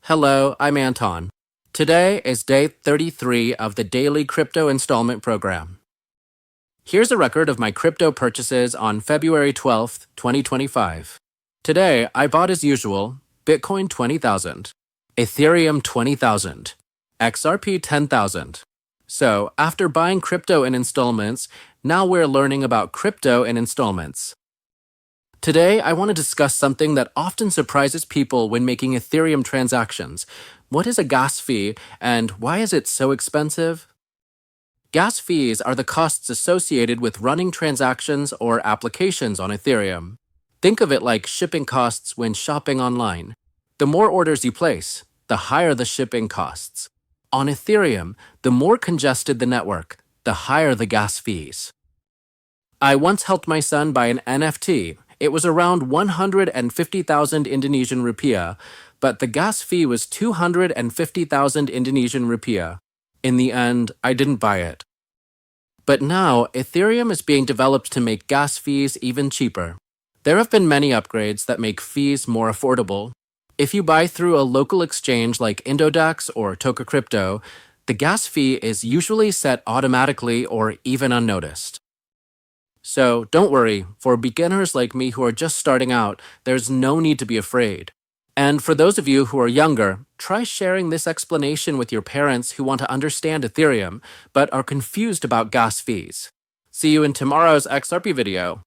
Hello, I'm Anton. Today is day 33 of the daily crypto installment program. Here's a record of my crypto purchases on February 12th, 2025. Today, I bought as usual Bitcoin 20,000, Ethereum 20,000, XRP 10,000. So, after buying crypto in installments, now we're learning about crypto in installments. Today, I want to discuss something that often surprises people when making Ethereum transactions. What is a gas fee, and why is it so expensive? Gas fees are the costs associated with running transactions or applications on Ethereum. Think of it like shipping costs when shopping online. The more orders you place, the higher the shipping costs. On Ethereum, the more congested the network, the higher the gas fees. I once helped my son buy an NFT. It was around 150,000 Indonesian rupiah, but the gas fee was 250,000 Indonesian rupiah. In the end, I didn't buy it. But now, Ethereum is being developed to make gas fees even cheaper. There have been many upgrades that make fees more affordable. If you buy through a local exchange like Indodex or Toka Crypto, the gas fee is usually set automatically or even unnoticed. So don't worry, for beginners like me who are just starting out, there's no need to be afraid. And for those of you who are younger, try sharing this explanation with your parents who want to understand Ethereum, but are confused about gas fees. See you in tomorrow's XRP video.